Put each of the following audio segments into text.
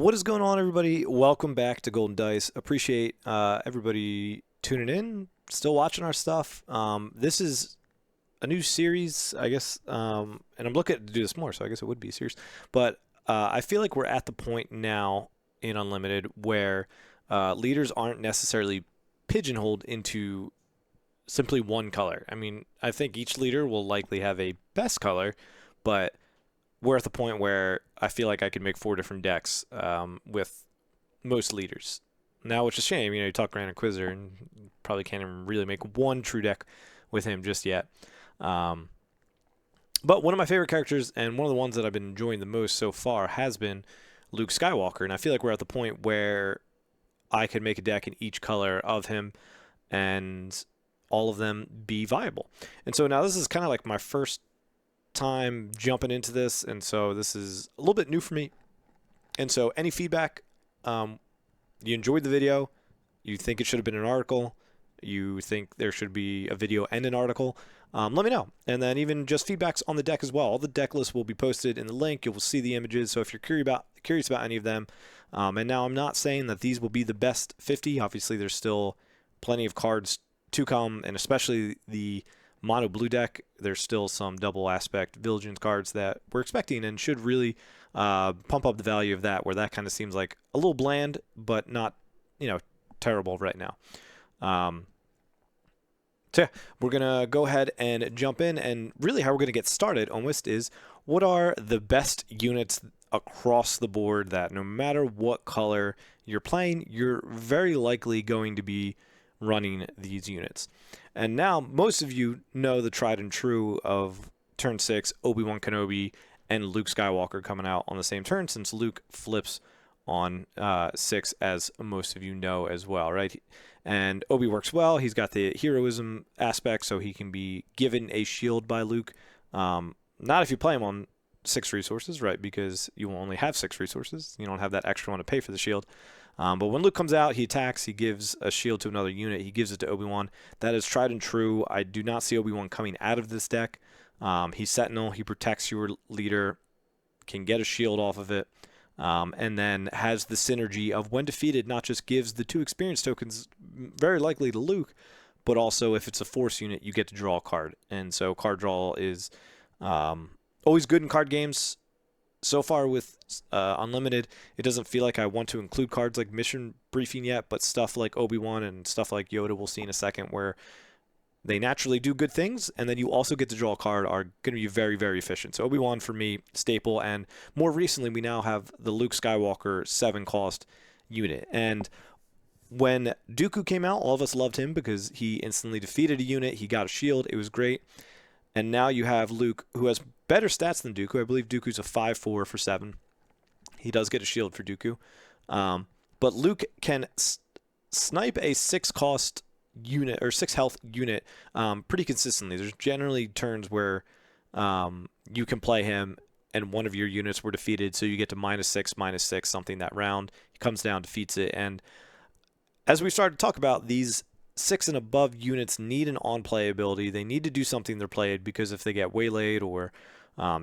What is going on, everybody? Welcome back to Golden Dice. Appreciate everybody tuning in, still watching our stuff. This is a new series, I guess, and I'm looking to do this more, so I guess it would be a series. But I feel like we're at the point now in Unlimited where leaders aren't necessarily pigeonholed into simply one color. I mean, I think each leader will likely have a best color, but we're at the point where I feel like I could make 4 different decks with most leaders. Now, which is a shame. You talk Grand Inquisitor and probably can't even really make one true deck with him just yet. But one of my favorite characters and one of the ones that I've been enjoying the most so far has been Luke Skywalker. And I feel like we're at the point where I could make a deck in each color of him and all of them be viable. And so now this is kind of like my first time jumping into this, and so this is a little bit new for me. And so any feedback, you enjoyed the video, you think it should have been an article, you think there should be a video and an article, let me know. And then even just feedbacks on the deck as well. All the deck lists will be posted in the link. You will see the images, so if you're curious about any of them. And now I'm not saying that these will be the best 50. Obviously there's still plenty of cards to come, and especially the mono blue deck, there's still some double aspect Villains cards that we're expecting and should really pump up the value of that, where that kind of seems like a little bland, but not, terrible right now. So yeah, we're going to go ahead and jump in, and really how we're going to get started almost is what are the best units across the board that no matter what color you're playing, you're very likely going to be running these units. And now most of you know the tried and true of turn 6, Obi-Wan Kenobi and Luke Skywalker coming out on the same turn, since Luke flips on 6, as most of you know as well, right? And Obi works well. He's got the heroism aspect, so he can be given a shield by Luke. Not if you play him on 6 resources, right? Because you will only have 6 resources. You don't have that extra one to pay for the shield. But when Luke comes out, he attacks, he gives a shield to another unit, he gives it to Obi-Wan. That is tried and true. I do not see Obi-Wan coming out of this deck. He's Sentinel, he protects your leader, can get a shield off of it, and then has the synergy of when defeated, not just gives the 2 experience tokens, very likely to Luke, but also if it's a force unit, you get to draw a card. And so card draw is always good in card games. So far with Unlimited, it doesn't feel like I want to include cards like Mission Briefing yet, but stuff like Obi-Wan and stuff like Yoda we'll see in a second, where they naturally do good things, and then you also get to draw a card, are going to be very, very efficient. So Obi-Wan for me, staple, and more recently we now have the Luke Skywalker 7-cost unit. And when Dooku came out, all of us loved him because he instantly defeated a unit, he got a shield, it was great. And now you have Luke, who has better stats than Dooku. I believe Dooku's a 5/4 for 7. He does get a shield for Dooku. But Luke can snipe a 6-cost unit, or 6 health unit, pretty consistently. There's generally turns where you can play him and one of your units were defeated, so you get to -6, something that round. He comes down, defeats it. And as we started to talk about, these 6 and above units need an on-play ability. They need to do something they're played, because if they get waylaid or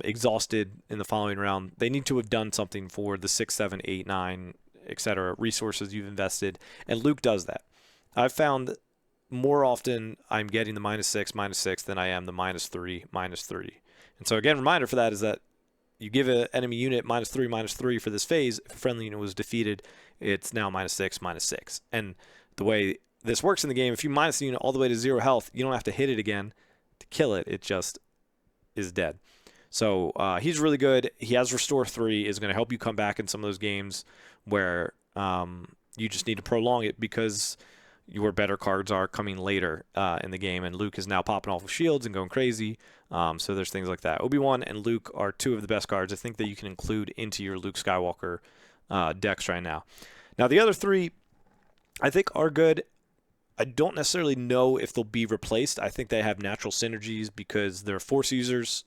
exhausted in the following round, they need to have done something for the 6, 7, 8, 9, etc. resources you've invested, and Luke does that. I've found more often I'm getting the -6 than I am the -3. And so again, reminder for that is that you give an enemy unit -3 for this phase. If a friendly unit was defeated, it's now -6. And the way this works in the game, if you minus the unit all the way to 0 health, you don't have to hit it again to kill it. It just is dead. So he's really good. He has Restore 3, is going to help you come back in some of those games where you just need to prolong it because your better cards are coming later in the game, and Luke is now popping off with shields and going crazy. So there's things like that. Obi-Wan and Luke are 2 of the best cards I think that you can include into your Luke Skywalker decks right now. Now the other 3 I think are good. I don't necessarily know if they'll be replaced. I think they have natural synergies because they're Force users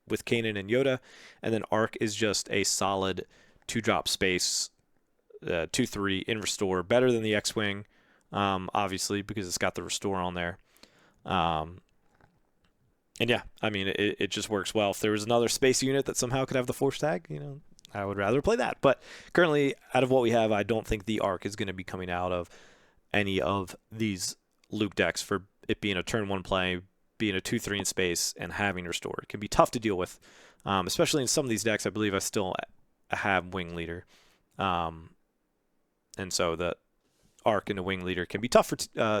with Kanan and Yoda, and then Arc is just a solid 2-drop space, 2/3 in Restore, better than the X-Wing, obviously, because it's got the Restore on there. And yeah, I mean, it just works well. If there was another space unit that somehow could have the Force tag, I would rather play that. But currently, out of what we have, I don't think the Arc is going to be coming out of any of these Luke decks for it being a turn 1 play, being a 2/3 in space, and having Restore. It can be tough to deal with, especially in some of these decks. I believe I still have Wing Leader. And so the Arc and the Wing Leader can be tough for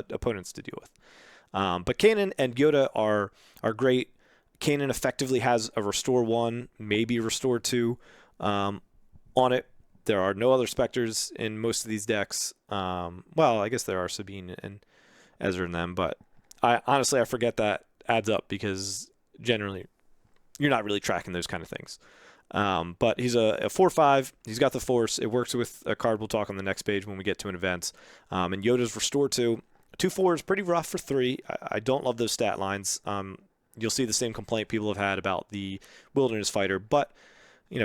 opponents to deal with. But Kanan and Yoda are great. Kanan effectively has a Restore 1, maybe Restore 2 on it. There are no other Spectres in most of these decks. Well, I guess there are Sabine and Ezra in them, but I forget that adds up because generally you're not really tracking those kind of things. But he's a 4/5. He's got the Force. It works with a card we'll talk on the next page when we get to an event. And Yoda's Restore 2. 2/4 is pretty rough for 3. I don't love those stat lines. You'll see the same complaint people have had about the Wilderness Fighter, but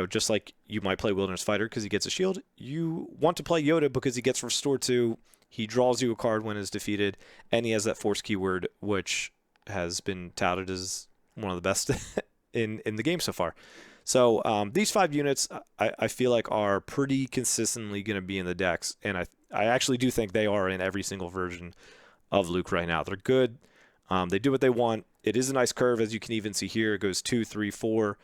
just like you might play Wilderness Fighter because he gets a shield, you want to play Yoda because he gets Restore 2. He draws you a card when it's defeated, and he has that Force keyword, which has been touted as one of the best in the game so far. So these 5 units, I feel like are pretty consistently going to be in the decks, and I actually do think they are in every single version of Luke right now. They're good. They do what they want. It is a nice curve, as you can even see here. It goes 2, 3, 4.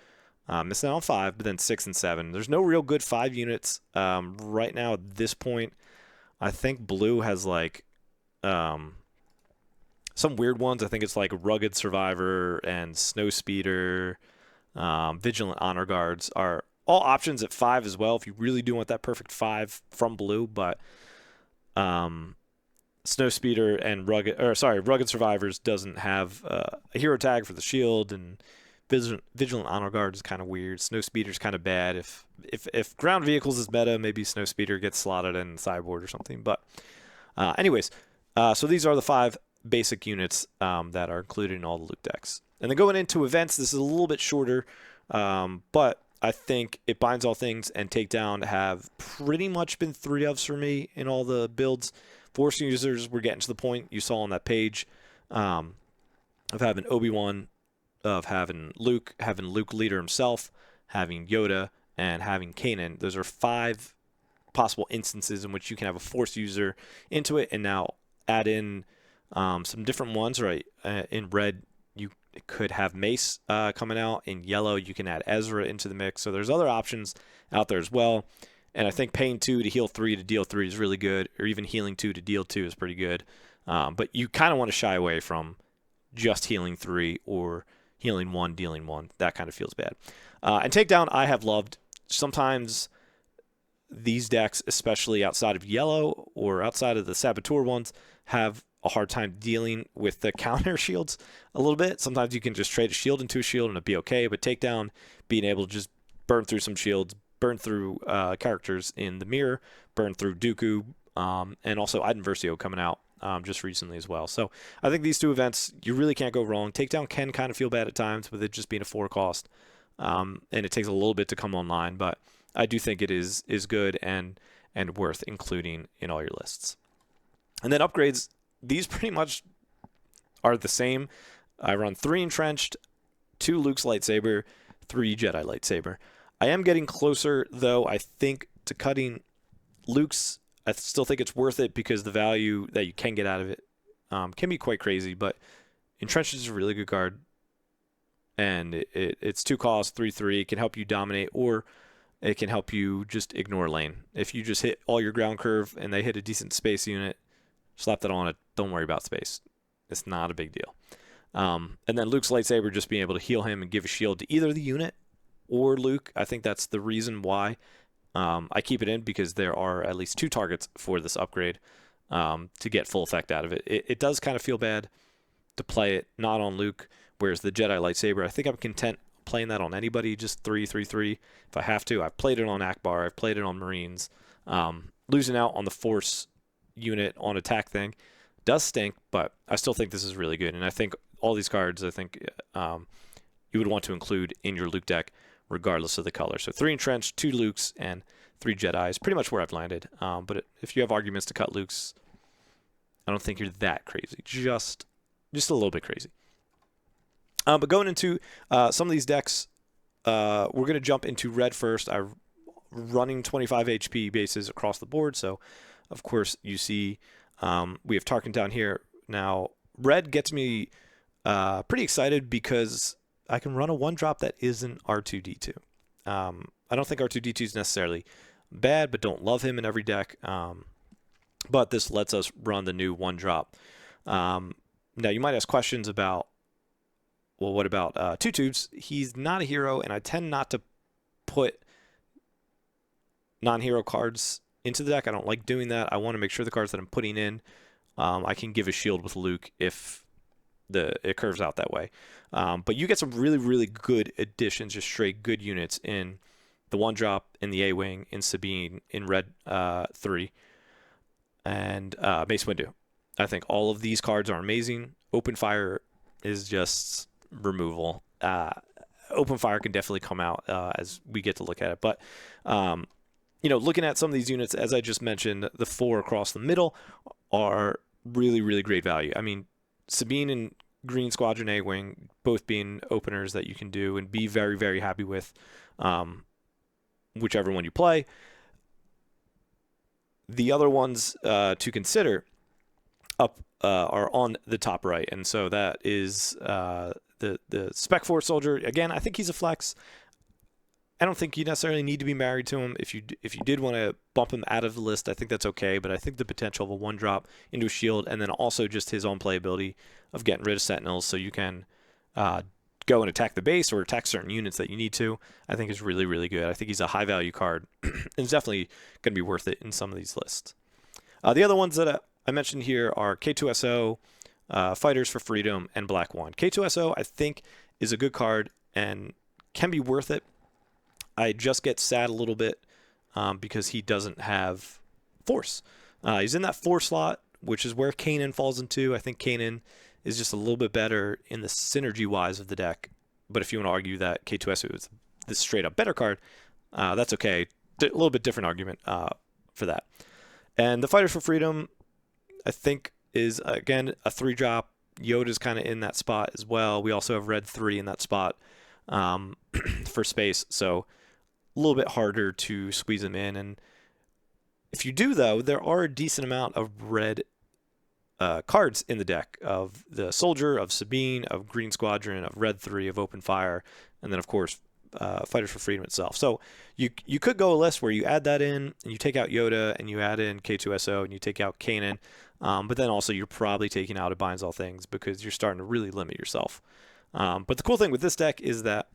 Missing out on 5, but then 6 and 7. There's no real good 5 units right now at this point. I think Blue has like some weird ones. I think it's like Rugged Survivor and Snowspeeder. Vigilant Honor Guards are all options at 5 as well if you really do want that perfect 5 from Blue, but Snowspeeder and Rugged Survivors doesn't have a hero tag for the shield, and Vigilant Honor Guard is kind of weird. Snowspeeder's kind of bad. If ground vehicles is meta, maybe Snowspeeder gets slotted in the sideboard or something. But anyways, so these are the 5 basic units that are included in all the Luke decks. And then going into events, this is a little bit shorter, but I think it binds all things and Takedown have pretty much been 3 ofs for me in all the builds. Force users, we're getting to the point you saw on that page of having Obi-Wan, of having Luke leader himself, having Yoda, and having Kanan. Those are 5 possible instances in which you can have a Force user into it, and now add in some different ones. Right, in red, you could have Mace coming out. In yellow, you can add Ezra into the mix. So there's other options out there as well. And I think paying 2 to heal 3 to deal 3 is really good, or even healing 2 to deal 2 is pretty good. But you kind of want to shy away from just healing 3 or healing 1, dealing 1. That kind of feels bad. And Takedown, I have loved. Sometimes these decks, especially outside of yellow or outside of the Saboteur ones, have a hard time dealing with the counter shields a little bit. Sometimes you can just trade a shield into a shield and it'd be okay, but Takedown, being able to just burn through some shields, burn through characters in the mirror, burn through Dooku, and also Iden Versio coming out just recently as well. So I think these 2 events, you really can't go wrong. Takedown can kind of feel bad at times with it just being a 4 cost, and it takes a little bit to come online, but I do think it is good and worth including in all your lists. And then upgrades, these pretty much are the same. I run 3 Entrenched, 2 Luke's Lightsaber, 3 Jedi Lightsaber. I am getting closer, though, I think, to cutting Luke's. I still think it's worth it because the value that you can get out of it can be quite crazy, but Entrenched is a really good card, and it's 2 costs, 3/3. It can help you dominate, or it can help you just ignore lane. If you just hit all your ground curve and they hit a decent space unit, slap that on it. Don't worry about space. It's not a big deal. And then Luke's Lightsaber, just being able to heal him and give a shield to either the unit or Luke. I think that's the reason why I keep it in, because there are at least 2 targets for this upgrade to get full effect out of it. It does kind of feel bad to play it not on Luke, whereas the Jedi Lightsaber, I think I'm content playing that on anybody, just 3/3/3 if I have to. I've played it on Akbar. I've played it on Marines. Losing out on the Force unit on attack thing does stink, but I still think this is really good. And I think all these cards, I think you would want to include in your Luke deck regardless of the color. So 3 Entrenched, 2 Lukes, and 3 Jedi is pretty much where I've landed. But if you have arguments to cut Lukes, I don't think you're that crazy. Just a little bit crazy. But going into some of these decks, we're going to jump into red first. I running 25 HP bases across the board. So, of course, you see we have Tarkin down here. Now, red gets me pretty excited because I can run a 1-drop that isn't R2-D2. I don't think R2-D2 is necessarily bad, but don't love him in every deck. But this lets us run the new 1-drop. Now, you might ask questions about, well, what about Two Tubes? He's not a hero, and I tend not to put non-hero cards into the deck. I don't like doing that. I want to make sure the cards that I'm putting in, I can give a shield with Luke if it curves out that way. But you get some really, really good additions, just straight good units in the 1-drop, in the A-Wing, in Sabine, in Red 3, and Mace Windu. I think all of these cards are amazing. Open Fire is just removal. Open Fire can definitely come out as we get to look at it. But, looking at some of these units, as I just mentioned, the 4 across the middle are really, really great value. I mean, Sabine and Green Squadron A-Wing both being openers that you can do and be very, very happy with whichever one you play. The other ones to consider up are on the top right, and so that is the Spec Force Soldier. Again, I think he's a flex. I don't think you necessarily need to be married to him. If you did want to bump him out of the list, I think that's okay. But I think the potential of a 1-drop into a shield, and then also just his own playability of getting rid of Sentinels, so you can go and attack the base or attack certain units that you need to, I think is really, really good. I think he's a high value card, and it's definitely going to be worth it in some of these lists. The other ones that I mentioned here are K2SO, Fighters for Freedom, and Black One. K2SO, I think, is a good card and can be worth it. I just get sad a little bit because he doesn't have Force. He's in that 4 slot, which is where Kanan falls into. I think Kanan is just a little bit better in the synergy-wise of the deck. But if you want to argue that K2SO is the straight-up better card, that's okay. A little bit different argument for that. And the Fighters for Freedom, I think, is, again, a 3-drop. Yoda's kind of in that spot as well. We also have Red 3 in that spot for space. So a little bit harder to squeeze them in. And if you do, though, there are a decent amount of red cards in the deck of the Soldier, of Sabine, of Green Squadron, of Red 3, of Open Fire, and then, of course, Fighters for Freedom itself. So you could go a list where you add that in, and you take out Yoda, and you add in K2SO, and you take out Kanan. But then also you're probably taking out It Binds All Things because you're starting to really limit yourself. But the cool thing with this deck is that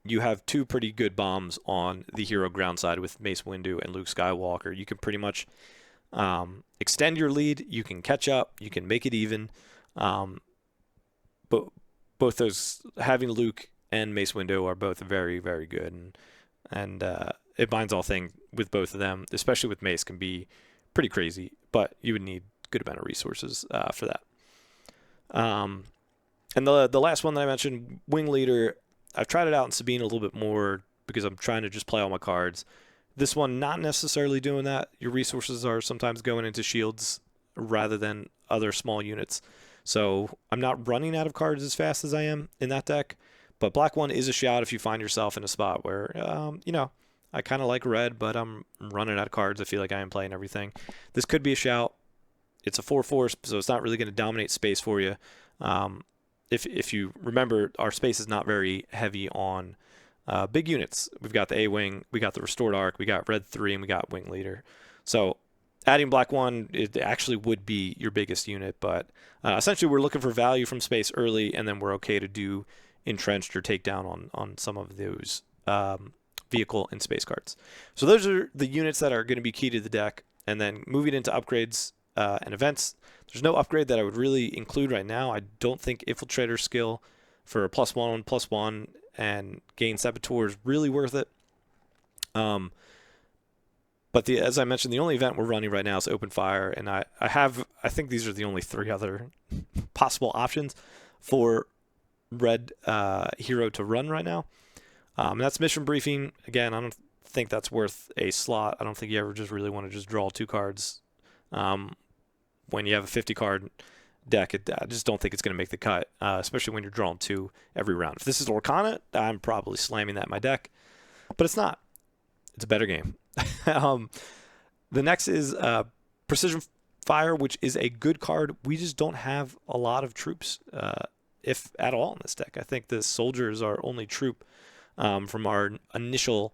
you have 2 pretty good bombs on the hero ground side with Mace Windu and Luke Skywalker. You can pretty much extend your lead. You can catch up. You can make it even. But both those, having Luke and Mace Windu, are both very, very good. And It Binds All Things with both of them, especially with Mace, can be pretty crazy. But you would need a good amount of resources for that. And the last one that I mentioned, Wing Leader, I've tried it out in Sabine a little bit more because I'm trying to just play all my cards. This one, not necessarily doing that. Your resources are sometimes going into shields rather than other small units. So I'm not running out of cards as fast as I am in that deck. But Black One is a shout if you find yourself in a spot where, I kind of like red, but I'm running out of cards. I feel like I am playing everything. This could be a shout. It's a 4/4, so it's not really going to dominate space for you. If you remember, our space is not very heavy on big units. We've got the A-Wing, we got the Restored Arc, we got Red 3, and we got Wing Leader. So adding Black One, it actually would be your biggest unit, but essentially we're looking for value from space early, and then we're okay to do Entrenched or Takedown on some of those vehicle and space cards. So those are the units that are going to be key to the deck. And then moving into upgrades and events, there's no upgrade that I would really include right now. I don't think Infiltrator skill for a +1/+1 and gain Saboteur is really worth it. But as I mentioned, the only event we're running right now is Open Fire, and I think these are the only 3 other possible options for red hero to run right now. And that's Mission Briefing. Again, I don't think that's worth a slot. I don't think you ever just really want to just draw 2 cards. When you have a 50-card deck, I just don't think it's going to make the cut, especially when you're drawing 2 every round. If this is Orkana, I'm probably slamming that in my deck, but it's not. It's a better game. um, the next is Precision Fire, which is a good card. We just don't have a lot of troops, if at all, in this deck. I think the soldiers are only troop from our initial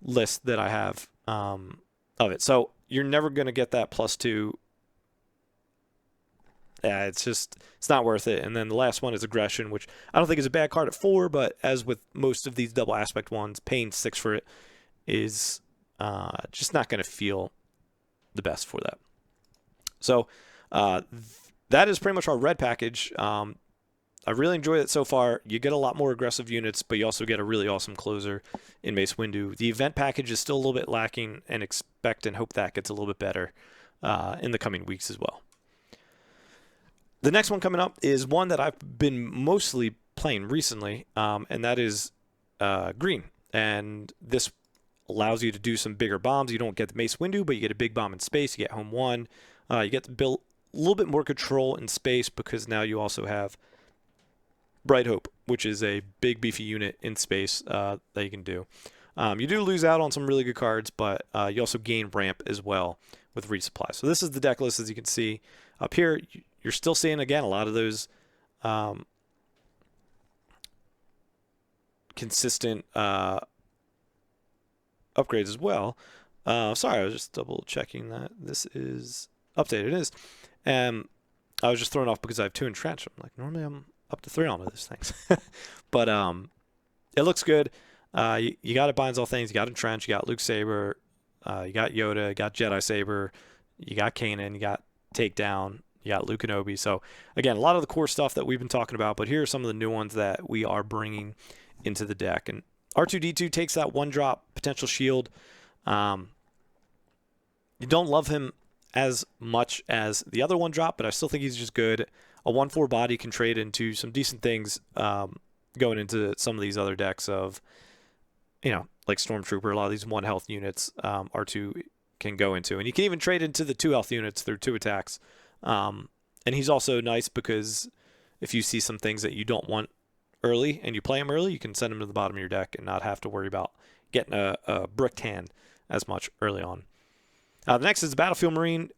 list that I have of it. So you're never going to get that +2. Yeah, it's not worth it. And then the last one is Aggression, which I don't think is a bad card at 4, but as with most of these double aspect ones, paying 6 for it is just not going to feel the best for that. So that is pretty much our red package. I really enjoy it so far. You get a lot more aggressive units, but you also get a really awesome closer in Mace Windu. The event package is still a little bit lacking, and expect and hope that gets a little bit better in the coming weeks as well. The next one coming up is one that I've been mostly playing recently, and that is green. And this allows you to do some bigger bombs. You don't get the Mace Windu, but you get a big bomb in space. You get home 1. You get to build a little bit more control in space because now you also have Bright Hope, which is a big beefy unit in space that you can do. You do lose out on some really good cards, but you also gain ramp as well with resupply. So this is the deck list, as you can see. Up here, you're still seeing, again, a lot of those consistent upgrades as well. Sorry, I was just double checking that this is updated. It is. I was just thrown off because I have 2 entrenched. I'm like, normally I'm up to 3 on those things. But it looks good. You got it binds all things. You got entrench. You got Luke Saber. You got Yoda. You got Jedi Saber. You got Kanan. You got Takedown. You got Luke Kenobi. So again, a lot of the core stuff that we've been talking about. But here are some of the new ones that we are bringing into the deck. And R2-D2 takes that 1-drop potential shield. You don't love him as much as the other 1-drop, but I still think he's just good. A 1/4 body can trade into some decent things going into some of these other decks of, like Stormtrooper. A lot of these 1 health units R2 can go into. And you can even trade into the 2 health units through 2 attacks. And he's also nice because if you see some things that you don't want early and you play him early, you can send him to the bottom of your deck and not have to worry about getting a bricked hand as much early on. The next is the Battlefield Marine.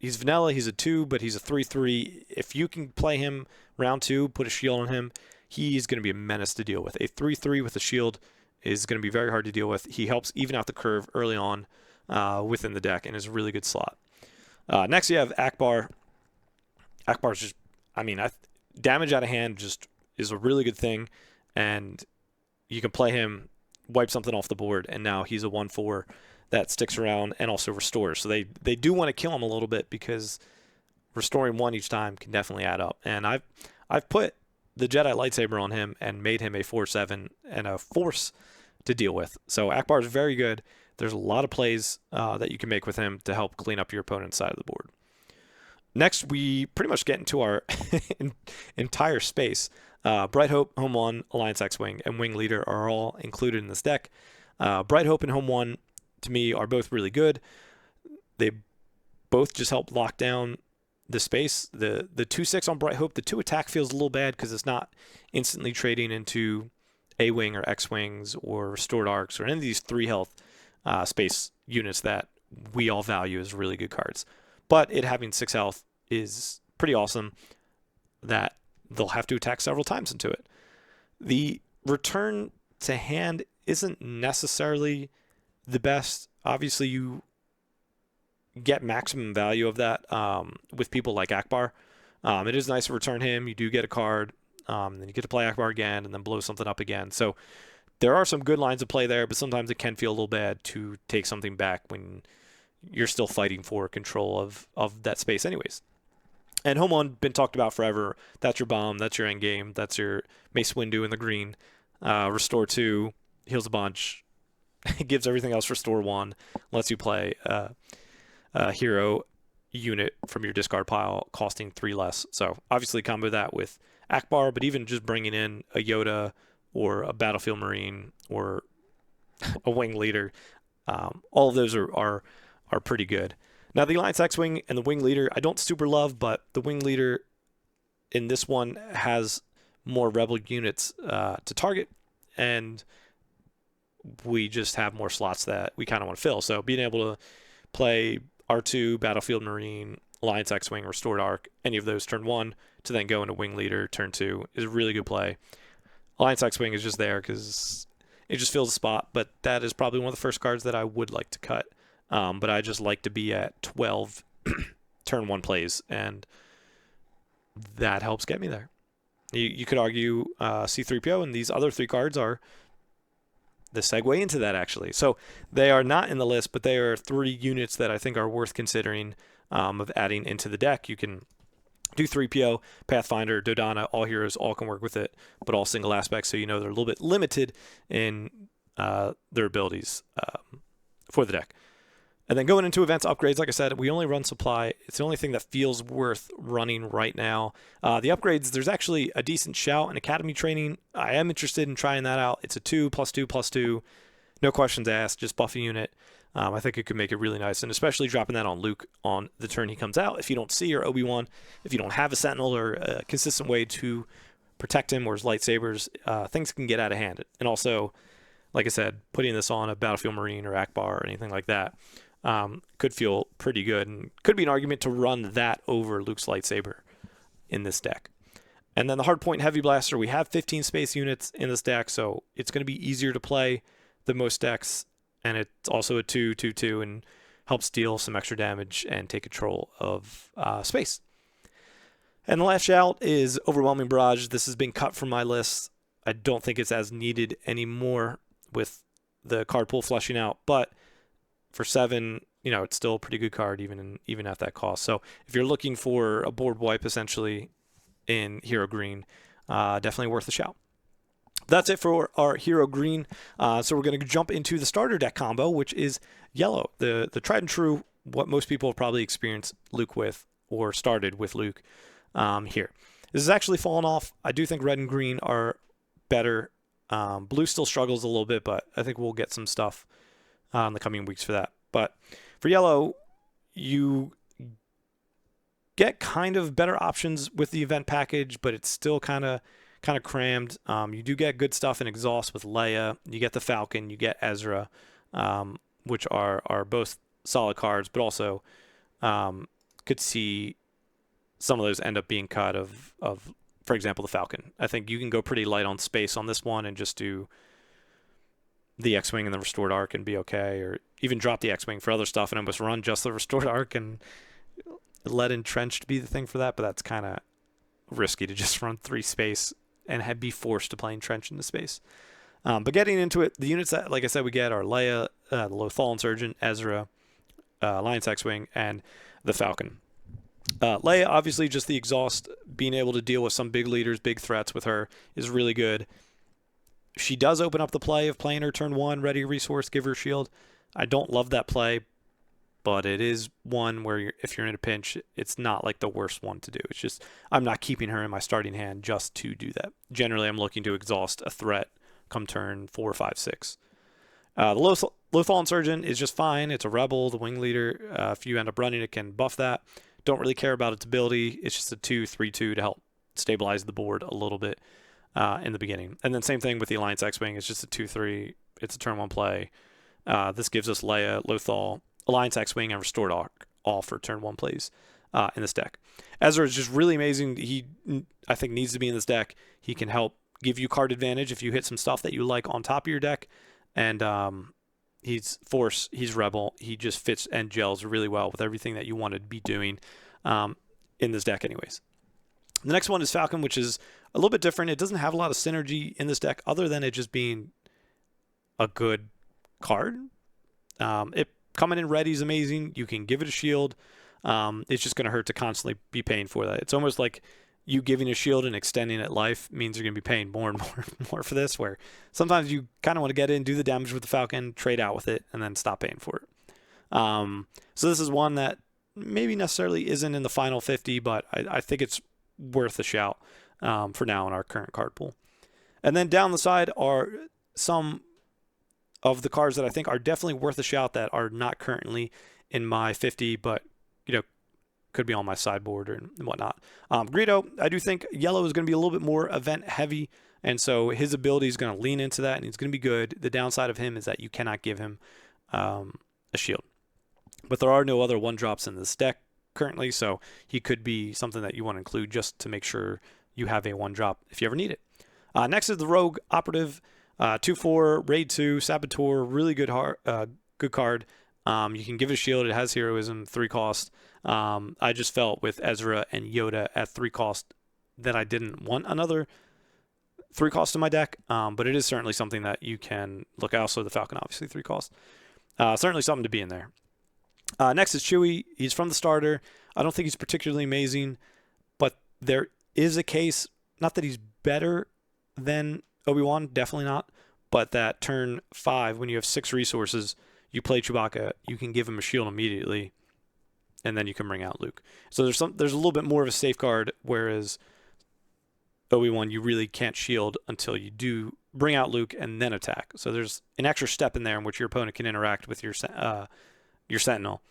He's vanilla. He's a 2, but he's a 3/3. If you can play him round 2, put a shield on him, he's going to be a menace to deal with. A 3/3 with a shield is going to be very hard to deal with. He helps even out the curve early on within the deck and is a really good slot. Next, you have Akbar. Akbar's just, damage out of hand just is a really good thing, and you can play him, wipe something off the board, and now he's a 1/4 that sticks around and also restores. So they do want to kill him a little bit because restoring 1 each time can definitely add up. And I've put the Jedi lightsaber on him and made him a 4/7 and a force to deal with. So Akbar is very good. There's a lot of plays that you can make with him to help clean up your opponent's side of the board. Next, we pretty much get into our entire space. Bright Hope, Home 1, Alliance X-Wing, and Wing Leader are all included in this deck. Bright Hope and Home 1, to me, are both really good. They both just help lock down the space. The 2/6 on Bright Hope, the 2 attack feels a little bad because it's not instantly trading into A-Wing or X-Wings or Restored Arcs or any of these 3 health space units that we all value as really good cards. But it having 6 health is pretty awesome that they'll have to attack several times into it. The return to hand isn't necessarily the best. Obviously, you get maximum value of that with people like Akbar. It is nice to return him. You do get a card, then you get to play Akbar again and then blow something up again. So there are some good lines of play there, but sometimes it can feel a little bad to take something back when you're still fighting for control of that space anyways. And Home 1, been talked about forever. That's your bomb. That's your end game. That's your Mace Windu in the green. Restore 2, heals a bunch. Gives everything else Restore 1. Lets you play a hero unit from your discard pile costing 3 less. So obviously combo that with Akbar, but even just bringing in a Yoda or a Battlefield Marine or a Wing Leader, all of those are pretty good. Now, the Alliance X-Wing and the Wing Leader, I don't super love, but the Wing Leader in this one has more Rebel units to target, and we just have more slots that we kind of want to fill. So being able to play R2, Battlefield Marine, Alliance X-Wing, Restored Arc, any of those turn 1 to then go into Wing Leader turn 2 is a really good play. Alliance X-Wing is just there because it just fills a spot, but that is probably one of the first cards that I would like to cut. But I just like to be at 12 turn 1 plays, and that helps get me there. You could argue C-3PO and these other 3 cards are the segue into that, actually. So they are not in the list, but they are 3 units that I think are worth considering of adding into the deck. You can do 3PO, Pathfinder, Dodonna, all heroes, all can work with it, but all single aspects, so you know they're a little bit limited in their abilities for the deck. And then going into events upgrades, like I said, we only run supply. It's the only thing that feels worth running right now. The upgrades, there's actually a decent shout in Academy Training. I am interested in trying that out. It's a 2+2+2. No questions asked, just buff a unit. I think it could make it really nice, and especially dropping that on Luke on the turn he comes out. If you don't see your Obi-Wan, if you don't have a Sentinel or a consistent way to protect him or his lightsabers, things can get out of hand. And also, like I said, putting this on a Battlefield Marine or Akbar or anything like that could feel pretty good, and could be an argument to run that over Luke's lightsaber in this deck. And then the Hardpoint Heavy Blaster, we have 15 space units in this deck, so it's going to be easier to play than most decks, and it's also a 2/2/2 and helps deal some extra damage and take control of space. And the last shout is Overwhelming Barrage. This has been cut from my list. I don't think it's as needed anymore with the card pool flushing out, but for 7, it's still a pretty good card even at that cost. So if you're looking for a board wipe essentially in Hero Green, definitely worth a shout. That's it for our Hero Green. So we're going to jump into the starter deck combo, which is yellow, the tried and true, what most people have probably experienced Luke with or started with Luke here. This has actually fallen off. I do think red and green are better. Blue still struggles a little bit, but I think we'll get some stuff in the coming weeks for that. But for yellow, you get kind of better options with the event package, but it's still kind of crammed. You do get good stuff in Exhaust with Leia. You get the Falcon. You get Ezra, which are both solid cards, but also could see some of those end up being cut of for example, the Falcon. I think you can go pretty light on space on this one and just do the X-Wing and the Restored Arc and be okay, or even drop the X-Wing for other stuff and almost run just the Restored Arc and let Entrenched be the thing for that, but that's kind of risky to just run 3 space and be forced to play Entrenched into space. But getting into it, the units that, like I said, we get are Leia, the Lothal Insurgent, Ezra, Alliance X-Wing, and the Falcon. Leia, obviously, just the Exhaust, being able to deal with some big leaders, big threats with her is really good. She does open up the play of playing her turn 1, ready resource, give her shield. I don't love that play, but it is one where if you're in a pinch, it's not like the worst one to do. It's just I'm not keeping her in my starting hand just to do that. Generally, I'm looking to exhaust a threat come turn 4, 5, 6. The Lothal Insurgent is just fine. It's a rebel, the wing leader. If you end up running it, can buff that. Don't really care about its ability. It's just a 2/3/2 to help stabilize the board a little bit in the beginning. And then same thing with the Alliance X-Wing. It's just a 2/3. It's a turn 1 play. This gives us Leia, Lothal, Alliance X-Wing, and Restored Arc all for turn 1 plays in this deck. Ezra is just really amazing. He, I think, needs to be in this deck. He can help give you card advantage if you hit some stuff that you like on top of your deck. And he's Force, he's Rebel. He just fits and gels really well with everything that you want to be doing in this deck anyways. The next one is Falcon, which is a little bit different. It doesn't have a lot of synergy in this deck other than it just being a good card. It coming in ready is amazing. You can give it a shield. It's just going to hurt to constantly be paying for that. It's almost like you giving a shield and extending it life means you're going to be paying more and more and more for this, where sometimes you kind of want to get in, do the damage with the Falcon, trade out with it, and then stop paying for it. So this is one that maybe necessarily isn't in the final 50, but I think it's worth a shout for now in our current card pool. And then down the side are some of the cards that I think are definitely worth a shout that are not currently in my 50, but could be on my sideboard and whatnot. Greedo, I do think yellow is going to be a little bit more event heavy, and so his ability is going to lean into that, and he's going to be good. The downside of him is that you cannot give him a shield. But there are no other 1-drops in this deck currently, so he could be something that you want to include just to make sure you have a 1-drop if you ever need it. Next is the Rogue Operative, 2/4, Raid 2, Saboteur, really good card. You can give it a shield. It has heroism, 3 cost. I just felt with Ezra and Yoda at 3 cost that I didn't want another 3 cost in my deck, but it is certainly something that you can look at. Also, the Falcon, obviously, 3 cost. Certainly something to be in there. Next is Chewie. He's from the starter. I don't think he's particularly amazing, but there is a case, not that he's better than Obi-Wan, definitely not, but that turn 5, when you have 6 resources, you play Chewbacca, you can give him a shield immediately, and then you can bring out Luke. So there's a little bit more of a safeguard, whereas Obi-Wan, you really can't shield until you do bring out Luke and then attack. So there's an extra step in there in which your opponent can interact with your Sentinel,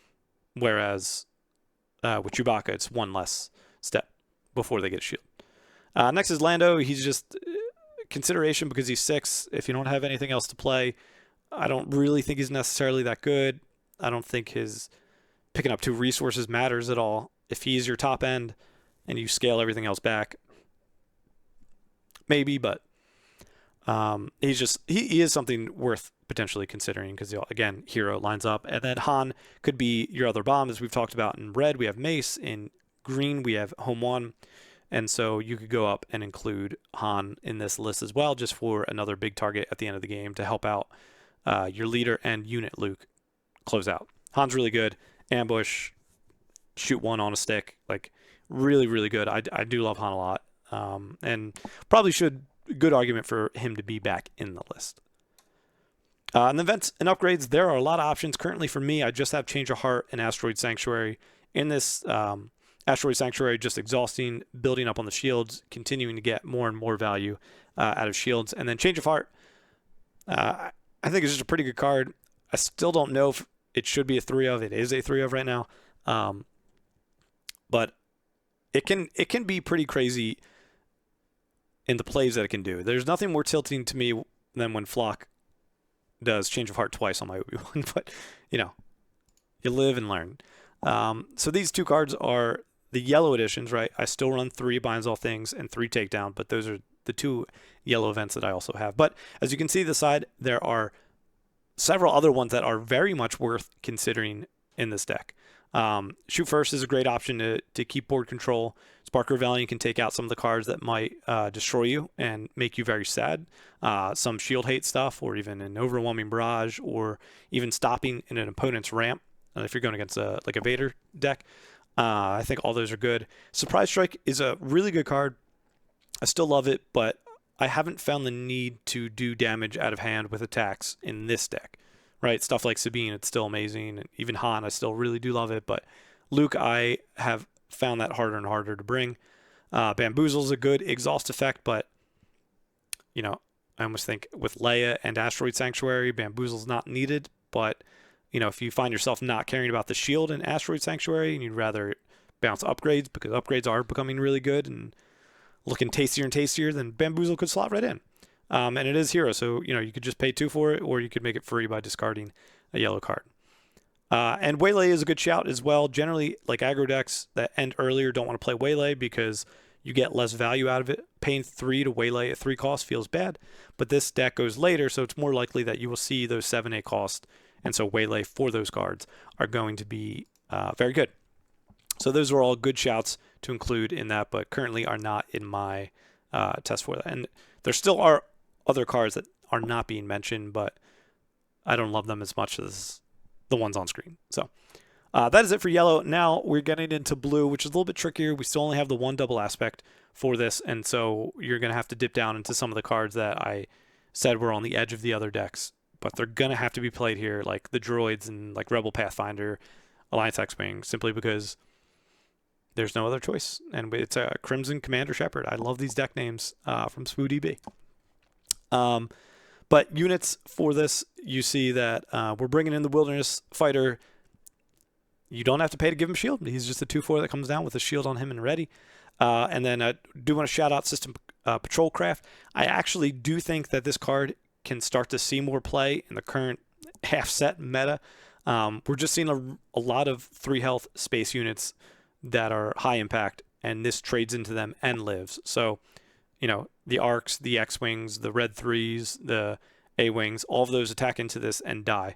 whereas with Chewbacca, it's one less step before they get a shield. Next is Lando. He's just consideration because he's 6. If you don't have anything else to play, I don't really think he's necessarily that good. I don't think his picking up 2 resources matters at all. If he's your top end and you scale everything else back, maybe, but he is something worth potentially considering because, again, hero lines up. And then Han could be your other bomb, as we've talked about. In red, we have Mace. In green, we have Home 1. And so you could go up and include Han in this list as well, just for another big target at the end of the game to help out your leader and unit Luke close out. Han's really good. Ambush, shoot 1 on a stick, like really, really good. I do love Han a lot, and probably good argument for him to be back in the list. And the events and upgrades, there are a lot of options. Currently for me, I just have Change of Heart and Asteroid Sanctuary. In this Asteroid Sanctuary, just exhausting, building up on the shields, continuing to get more and more value out of shields. And then Change of Heart, I think it's just a pretty good card. I still don't know if it should be a 3 of. It is a 3 of right now. But it can be pretty crazy in the plays that it can do. There's nothing more tilting to me than when Flock does Change of Heart twice on my Obi-Wan, but you live and learn. So these 2 cards are the yellow editions, right? I still run 3 Binds All Things and 3 Takedown, but those are the 2 yellow events that I also have. But as you can see the side, there are several other ones that are very much worth considering in this deck. Shoot First is a great option to keep board control. Spark Rebellion can take out some of the cards that might destroy you and make you very sad. Some shield hate stuff, or even an Overwhelming Barrage, or even stopping in an opponent's ramp. If you're going against a Vader deck, I think all those are good. Surprise Strike is a really good card. I still love it, but I haven't found the need to do damage out of hand with attacks in this deck. Right, stuff like Sabine, it's still amazing. And even Han, I still really do love it. But Luke, I have found that harder and harder to bring. Bamboozle is a good exhaust effect, but I almost think with Leia and Asteroid Sanctuary, Bamboozle's not needed. But if you find yourself not caring about the shield in Asteroid Sanctuary and you'd rather bounce upgrades because upgrades are becoming really good and looking tastier and tastier, then Bamboozle could slot right in. And it is hero, so you could just pay 2 for it, or you could make it free by discarding a yellow card. And Waylay is a good shout as well. Generally, like aggro decks that end earlier don't want to play Waylay because you get less value out of it. Paying 3 to Waylay at 3 cost feels bad, but this deck goes later, so it's more likely that you will see those 7/8 cost, and so Waylay for those cards are going to be very good. So those are all good shouts to include in that, but currently are not in my test for that. And there still are other cards that are not being mentioned, but I don't love them as much as the ones on screen. So that is it for yellow. Now we're getting into blue, which is a little bit trickier. We still only have the 1 double aspect for this, and so you're going to have to dip down into some of the cards that I said were on the edge of the other decks, but they're going to have to be played here, like the droids and like Rebel Pathfinder, Alliance X-Wing, simply because there's no other choice. And it's a Crimson Commander Shepard. I love these deck names from SpooDB. But units for this, you see that we're bringing in the Wilderness Fighter. you don't have to pay to give him shield. He's just a 2/4 that comes down with a shield on him and ready. And then I do want to shout out System Patrol Craft. I actually do think that this card can start to see more play in the current half set meta. We're just seeing a lot of 3 health space units that are high impact, and this trades into them and lives. So, you know, the Arcs, the X-Wings, the Red 3s, the A-Wings, all of those attack into this and die.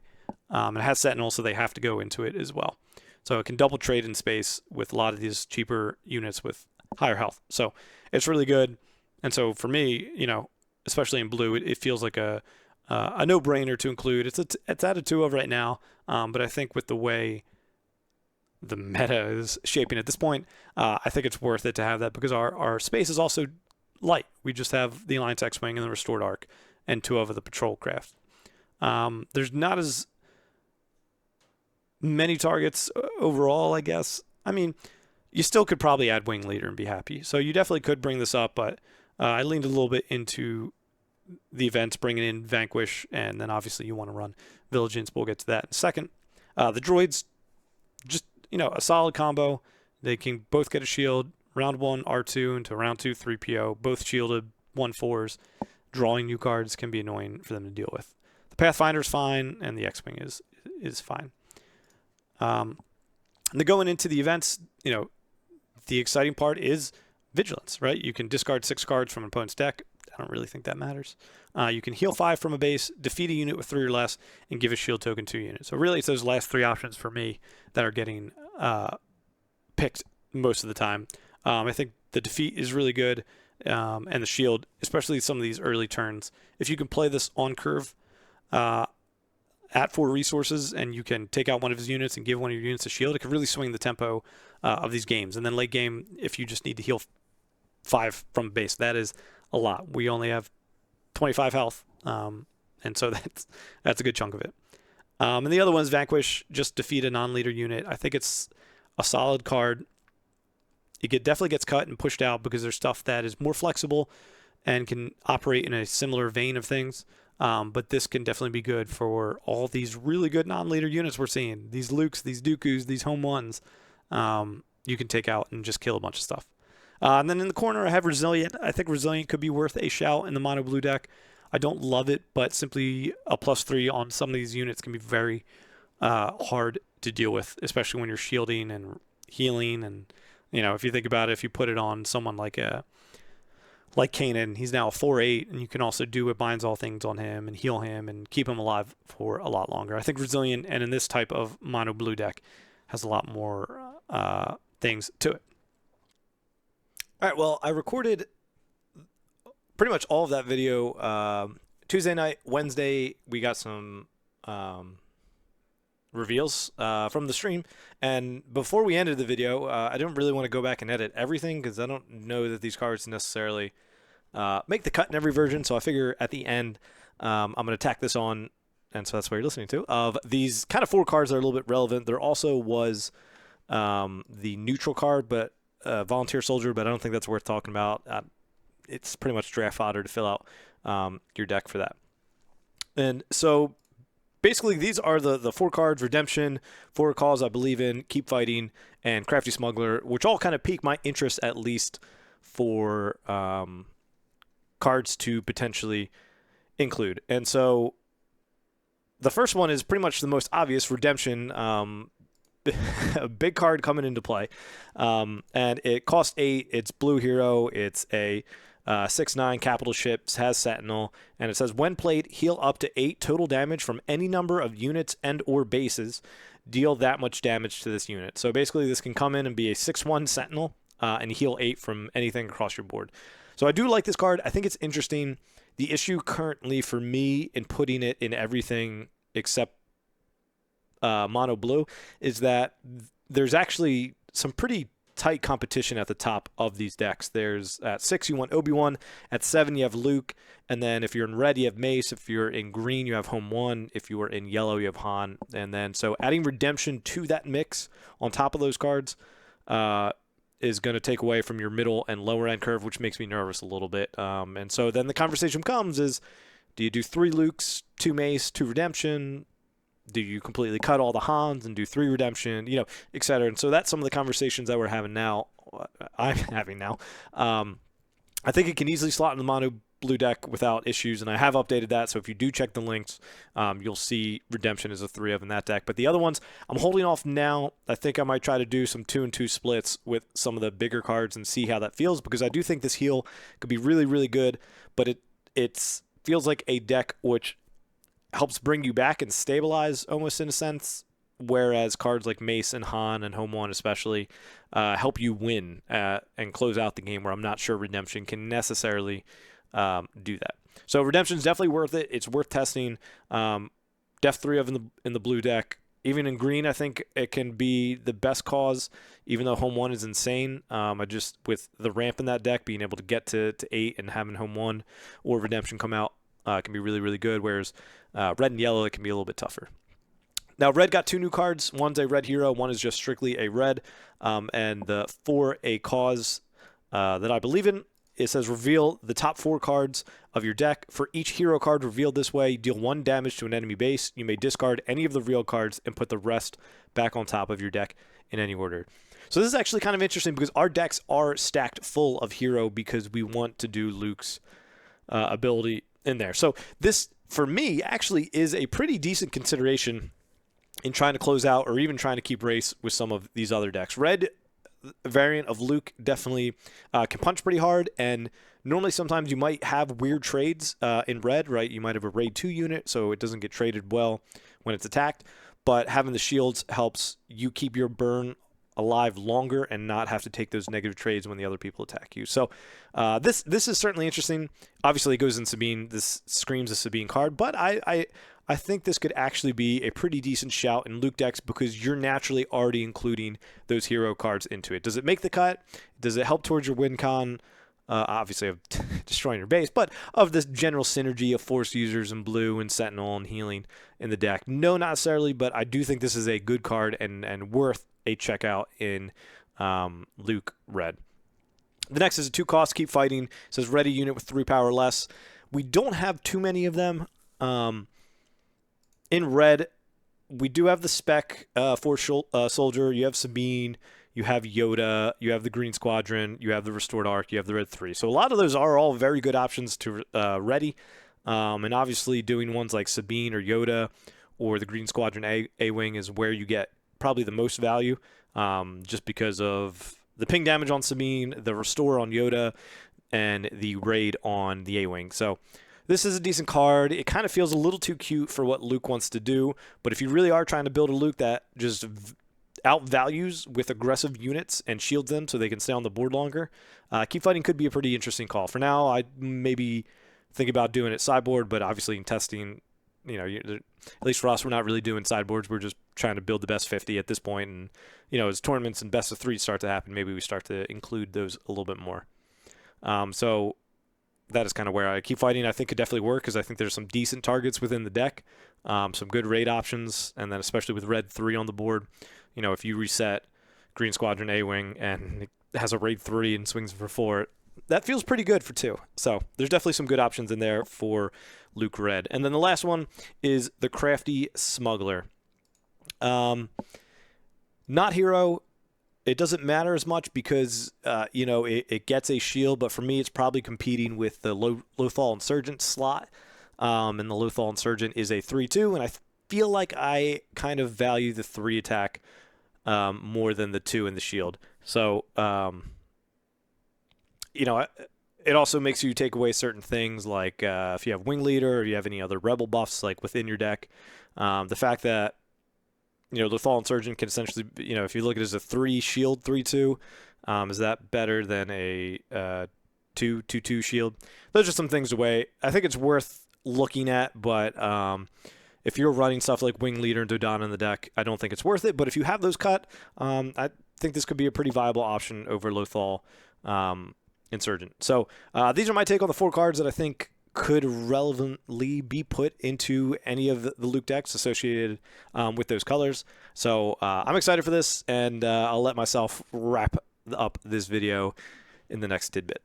It has Sentinel, so they have to go into it as well. So it can double trade in space with a lot of these cheaper units with higher health. So it's really good. And so for me, you know, especially in blue, it feels like a no-brainer to include. It's at a 2 of right now, but I think with the way the meta is shaping at this point, I think it's worth it to have that because our space is also light. We just have the Alliance X-Wing and the Restored Arc and 2 of the Patrol Craft. There's not as many targets overall, I guess. I mean, you still could probably add Wing Leader and be happy. So you definitely could bring this up, but I leaned a little bit into the events, bringing in Vanquish, and then obviously you want to run Vigilance. We'll get to that in a second. The droids, just, you know, a solid combo. They can both get a shield. Round 1, R2, into round 2, 3PO. Both shielded, 1/4s. Drawing new cards can be annoying for them to deal with. The Pathfinder's fine, and the X-Wing is fine. And going into the events, you know, the exciting part is Vigilance, right? You can discard 6 cards from an opponent's deck. I don't really think that matters. You can heal 5 from a base, defeat a unit with 3 or less, and give a shield token 2 units. So really, it's those last 3 options for me that are getting picked most of the time. I think the defeat is really good, and the shield, especially some of these early turns. If you can play this on curve at 4 resources, and you can take out one of his units and give one of your units a shield, it can really swing the tempo of these games. And then late game, if you just need to heal 5 from base, that is a lot. We only have 25 health, and so that's a good chunk of it. And the other one is Vanquish, just defeat a non-leader unit. I think it's a solid card. It definitely gets cut and pushed out because there's stuff that is more flexible and can operate in a similar vein of things. But this can definitely be good for all these really good non-leader units we're seeing. These Lukes, these Dooku's, these Home Ones. You can take out and just kill a bunch of stuff. And then in the corner, I have Resilient. I think Resilient could be worth a shout in the mono blue deck. I don't love it, but simply a +3 on some of these units can be very hard to deal with, especially when you're shielding and healing. And, you know, if you think about it, if you put it on someone like Kanan, he's now a 4/8, and you can also do it binds all things on him and heal him and keep him alive for a lot longer. I think Resilient, and in this type of mono blue deck, has a lot more things to it. All right, well, I recorded pretty much all of that video Tuesday night. Wednesday, we got some reveals from the stream. And before we ended the video, I didn't really want to go back and edit everything because I don't know that these cards necessarily make the cut in every version. So I figure at the end, I'm going to tack this on, and so that's what you're listening to, of these kind of 4 cards that are a little bit relevant. There also was the neutral card, but Volunteer Soldier, but I don't think that's worth talking about. It's pretty much draft fodder to fill out your deck for that. And so basically these are the 4 cards: Redemption, For a Cause I Believe In, Keep Fighting, and Crafty Smuggler, which all kind of pique my interest, at least for cards to potentially include. And so the first one is pretty much the most obvious, Redemption. A big card coming into play, and it costs 8. It's blue hero. It's a 6/9 capital ships, has Sentinel, and it says when played, heal up to 8 total damage from any number of units and or bases. Deal that much damage to this unit. So basically, this can come in and be a 6/1 Sentinel and heal 8 from anything across your board. So I do like this card. I think it's interesting. The issue currently for me in putting it in everything except mono blue is that there's actually some pretty tight competition at the top of these decks. There's at 6 you want Obi-Wan, at 7 you have Luke, and then if you're in red you have Mace, if you're in green you have Home One, if you are in yellow you have Han. And then so adding Redemption to that mix on top of those cards is going to take away from your middle and lower end curve, which makes me nervous a little bit. And so then the conversation comes is, do you do 3 Lukes, 2 Mace, 2 Redemption? Do you completely cut all the Hans and do 3 redemption, etc. And so that's some of the conversations that we're having now. I'm having now. I think it can easily slot in the mono blue deck without issues, and I have updated that. So if you do check the links, you'll see redemption is a 3 of in that deck. But the other ones, I'm holding off now. I think I might try to do some 2-and-2 splits with some of the bigger cards and see how that feels, because I do think this heal could be really, really good. But it feels like a deck which helps bring you back and stabilize almost in a sense, whereas cards like Mace and Han and Home 1 especially help you win and close out the game, where I'm not sure redemption can necessarily do that. So redemption is definitely worth it. It's worth testing. Def 3 of in the blue deck. Even in green, I think it can be the best cause, even though Home 1 is insane. I just, with the ramp in that deck, being able to get to 8 and having Home 1 or redemption come out can be really, really good, whereas red and yellow, it can be a little bit tougher. Now, red got 2 new cards. One's a red hero. One is just strictly a red. And for a cause that I believe in, it says reveal the top 4 cards of your deck. For each hero card revealed this way, deal 1 damage to an enemy base. You may discard any of the real cards and put the rest back on top of your deck in any order. So this is actually kind of interesting, because our decks are stacked full of hero because we want to do Luke's ability in there. So this, for me, actually is a pretty decent consideration in trying to close out or even trying to keep race with some of these other decks. Red variant of Luke definitely can punch pretty hard, and normally sometimes you might have weird trades in red, right? You might have a raid 2 unit, so it doesn't get traded well when it's attacked, but having the shields helps you keep your burn alive longer and not have to take those negative trades when the other people attack you. So this is certainly interesting. Obviously, it goes in Sabine. This screams a Sabine card, but I think this could actually be a pretty decent shout in Luke decks, because you're naturally already including those hero cards into it. Does it make the cut? Does it help towards your win con? Obviously, of destroying your base, but of this general synergy of Force users and blue and Sentinel and healing in the deck? No, not necessarily, but I do think this is a good card and worth a checkout in Luke red. The next is a 2-cost, keep fighting. It says ready unit with 3 power less. We don't have too many of them. In red, we do have the spec Force soldier. You have Sabine. You have Yoda. You have the Green Squadron. You have the Restored Arc. You have the Red 3. So a lot of those are all very good options to ready. And obviously doing ones like Sabine or Yoda or the Green Squadron A-Wing is where you get probably the most value, just because of the ping damage on Sabine, the Restore on Yoda, and the raid on the A-Wing. So this is a decent card. It kind of feels a little too cute for what Luke wants to do, but if you really are trying to build a Luke that just outvalues with aggressive units and shields them so they can stay on the board longer, keep fighting could be a pretty interesting call. For now, I maybe think about doing it sideboard, but obviously in testing, at least for us, we're not really doing sideboards. We're just trying to build the best 50 at this point, and as tournaments and best of 3 start to happen, maybe we start to include those a little bit more. So that is kind of where I keep fighting. I think could definitely work, because I think there's some decent targets within the deck, some good raid options, and then especially with red 3 on the board, if you reset Green Squadron A-Wing and it has a raid 3 and swings for 4, that feels pretty good for 2. So there's definitely some good options in there for Luke red. And then the last one is the Crafty Smuggler. Not hero. It doesn't matter as much because, it gets a shield, but for me, it's probably competing with the Lothal Insurgent slot. And the Lothal Insurgent is a 3/2, and I feel like I kind of value the 3 attack more than the 2 in the shield. So, it also makes you take away certain things, like if you have Wing Leader or you have any other Rebel buffs like within your deck. The fact that Lothal Insurgent can essentially, if you look at it as a 3 shield 3/2, is that better than a 2/2 shield? Those are some things to weigh. I think it's worth looking at, but if you're running stuff like Wing Leader and Dodonna in the deck, I don't think it's worth it. But if you have those cut, I think this could be a pretty viable option over Lothal Insurgent. So these are my take on the 4 cards that I think could relevantly be put into any of the Luke decks associated with those colors. So I'm excited for this, and I'll let myself wrap up this video in the next tidbit.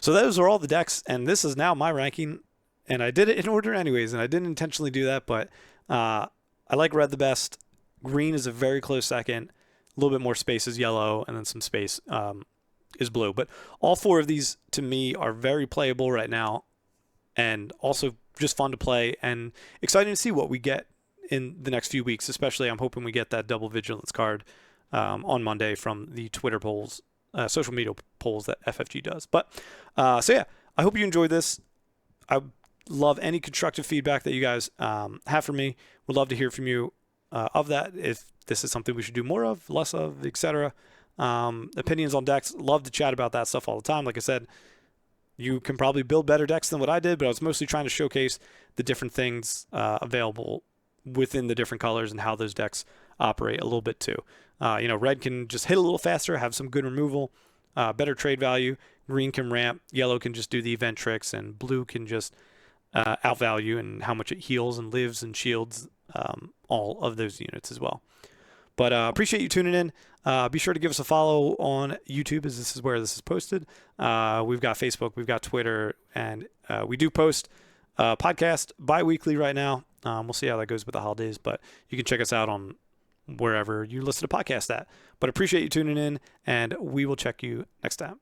So those are all the decks, and this is now my ranking, and I did it in order anyways, and I didn't intentionally do that, but I like red the best. Green is a very close second. A little bit more space is yellow, and then some space is blue. But all four of these, to me, are very playable right now, and also just fun to play, and exciting to see what we get in the next few weeks. Especially, I'm hoping we get that double vigilance card on Monday from the Twitter polls, social media polls that FFG does. But so yeah, I hope you enjoyed this. I love any constructive feedback that you guys have for me. Would love to hear from you of that. If this is something we should do more of, less of, etc. Opinions on decks. Love to chat about that stuff all the time. Like I said, you can probably build better decks than what I did, but I was mostly trying to showcase the different things available within the different colors and how those decks operate a little bit too. Red can just hit a little faster, have some good removal, better trade value. Green can ramp. Yellow can just do the event tricks, and blue can just outvalue and how much it heals and lives and shields all of those units as well. But appreciate you tuning in. Be sure to give us a follow on YouTube, as this is where this is posted. We've got Facebook, we've got Twitter, and we do post podcast bi-weekly right now. We'll see how that goes with the holidays, but you can check us out on wherever you listen to podcasts at. But appreciate you tuning in, and we will check you next time.